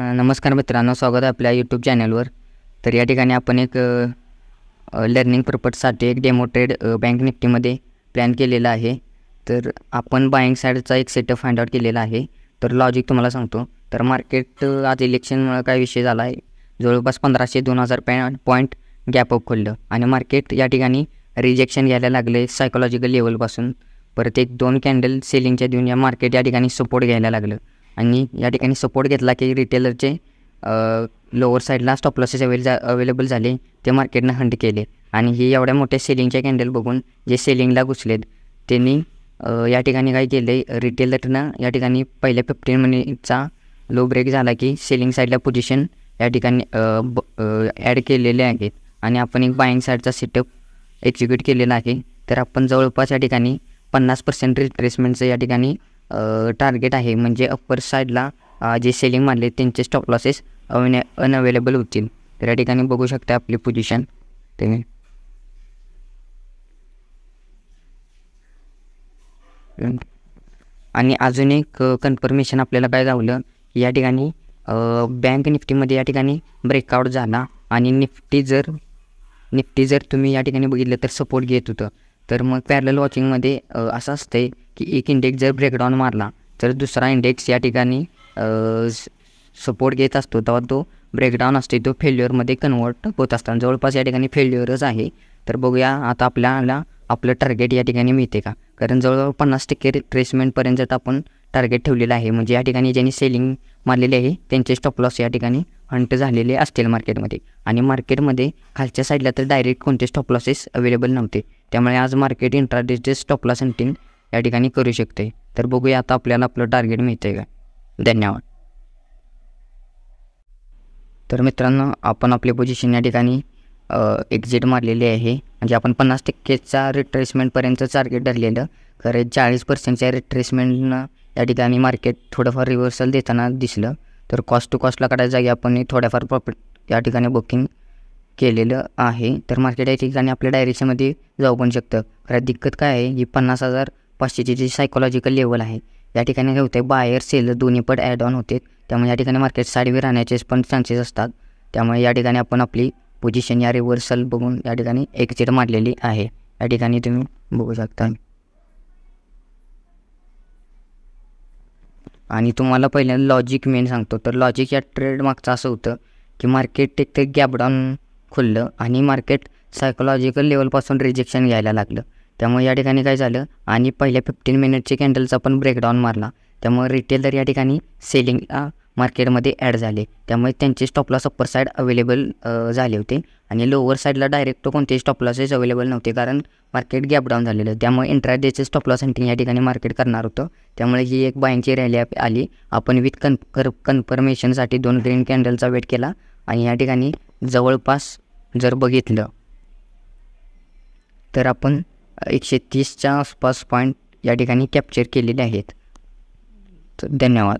नमस्कार मित्रांनो, स्वागत आहे आपल्या यूट्यूब चॅनलवर. तर या ठिकाणी आपण एक लर्निंग पर्पजसाठी एक डेमो ट्रेड बँक निफ्टीमध्ये प्लॅन केलेला आहे. तर आपण बाईंग साईडचा एक सेटअप फाइंड आउट केलेला आहे. तर लॉजिक तुम्हाला सांगतो. तर मार्केट आज इलेक्शनमुळे काय विषय झाला आहे, जवळपास 1500-2000 पॉईंट गॅप अप खोललं आणि मार्केट या ठिकाणी रिजेक्शन घ्यायला लागले सायकोलॉजिकल लेवलपासून. परत एक 2 कॅन्डल सेलिंगच्या देऊन या मार्केट या ठिकाणी सपोर्ट घ्यायला लागलं आणि या ठिकाणी सपोर्ट घेतला की रिटेलरचे लोअर साईडला स्टॉप लॉसेस अवेलेबल झाले, ते मार्केटनं हंट केले आणि ही एवढ्या मोठ्या सेलिंगच्या कॅन्डल बघून जे सेलिंगला घुसलेत त्यांनी या ठिकाणी काय केले, रिटेलरनं या ठिकाणी पहिल्या 15 मिनिटचा लो ब्रेक झाला की सेलिंग साईडला पोझिशन या ठिकाणी ॲड केलेले आहेत आणि आपण एक बाईंग साईडचा सेटअप एक्झिक्यूट केलेला आहे. तर आपण जवळपास या ठिकाणी 50% रिट्रेसमेंटचं या ठिकाणी टार्गेट आहे, म्हणजे अप्पर साईडला जे सेलिंग मारले त्यांचे स्टॉप लॉसेस अनअवेलेबल होतील. तर या ठिकाणी बघू शकता आपली पोझिशन तुम्ही. आणि अजून एक कन्फर्मेशन आपल्याला काय झालं, या ठिकाणी बँक निफ्टीमध्ये या ठिकाणी ब्रेकआउट झाला आणि निफ्टी जर तुम्ही या ठिकाणी बघितलं तर सपोर्ट घेत होतं. तर मग पॅरलल वॉचिंगमध्ये असं असतं की एक इंडेक्स जर ब्रेकडाऊन मारला तर दुसरा इंडेक्स या ठिकाणी सपोर्ट घेत असतो, तेव्हा तो ब्रेकडाऊन असतो तो फेल्युअरमध्ये कन्वर्ट होत असताना जवळपास या ठिकाणी फेल्युअरच आहे. तर बघूया आता आपल्याला आपलं टार्गेट या ठिकाणी मिळते का, कारण जवळजवळ 50% रिट्रेसमेंटपर्यंत आपण टार्गेट ठेवलेलं आहे. म्हणजे या ठिकाणी ज्यांनी सेलिंग मारलेले आहे त्यांचे स्टॉप लॉस या ठिकाणी हंट झालेले असतील मार्केटमध्ये. आणि मार्केटमध्ये खालच्या साईडला तर डायरेक्ट कोणते स्टॉप लॉसेस अवेलेबल नव्हते, त्यामुळे आज मार्केट इंट्राडेचे स्टॉप लॉस हंटिंग या ठिकाणी करू शकते. तर बघूया आता आपल्याला आपलं टार्गेट मिळते का. धन्यवाद. तर मित्रांनो, आपण आपली पोझिशन या ठिकाणी एक्झिट मारलेली आहे. म्हणजे आपण 50%चा रिट्रेसमेंटपर्यंत टार्गेट धरलेलं, खरं 40%च्या रिट्रेसमेंटनं या ठिकाणी मार्केट थोडंफार रिव्हर्सल देताना दिसलं. तर कॉस्ट टू कॉस्टला काढायच्या जागी आपण थोड्याफार प्रॉफिट या ठिकाणी बुकिंग केलेलं आहे. तर मार्केट या ठिकाणी आपल्या डायरेक्शनमध्ये जाऊ पण शकतं. खरं दिक्कत काय आहे, ही 50,500ची जी सायकोलॉजिकल लेवल आहे या ठिकाणी काय होते, बायर सेलर दोन्ही पण ॲड ऑन होते, त्यामुळे या ठिकाणी मार्केट साईडवे राहण्याचे पण चान्सेस असतात. त्यामुळे या ठिकाणी आपण आपली पोझिशन या रिव्हर्सल बघून या ठिकाणी एक्झिट मारलेली आहे. या ठिकाणी तुम्ही बघू शकता. आणि तुम्हाला पहिल्यांदा लॉजिक मेन सांगतो. तर लॉजिक या ट्रेड मागचं असं होतं की मार्केट एक तर गॅप डाऊन खुललं आणि मार्केट सायकोलॉजिकल लेवलपासून रिजेक्शन घ्यायला लागलं. त्यामुळे या ठिकाणी काय झालं, आणि पहिल्या 15 मिनिटचे कॅन्डलचा पण ब्रेकडाऊन मारला, त्यामुळे रिटेलर या ठिकाणी सेलिंगला मार्केटमध्ये ॲड झाले, त्यामुळे त्यांचे stop loss upper side available झाले होते आणि लोअर साईडला डायरेक्ट कोणतेही स्टॉप लॉसेस अवेलेबल नव्हते, कारण मार्केट गॅप डाऊन झालेलं. त्यामुळे इंट्राडेचे स्टॉप लॉस हंटिंग या ठिकाणी मार्केट करणार होतं. त्यामुळे ही एक बाईंगची रॅली आली. आपण विथ कन्फर्मेशनसाठी 2 ग्रीन कॅन्डलचा वेट केला आणि या ठिकाणी जवळपास जर बघितलं तर आपण 130च्या आसपास पॉईंट या ठिकाणी कॅप्चर केलेले आहेत. तर धन्यवाद.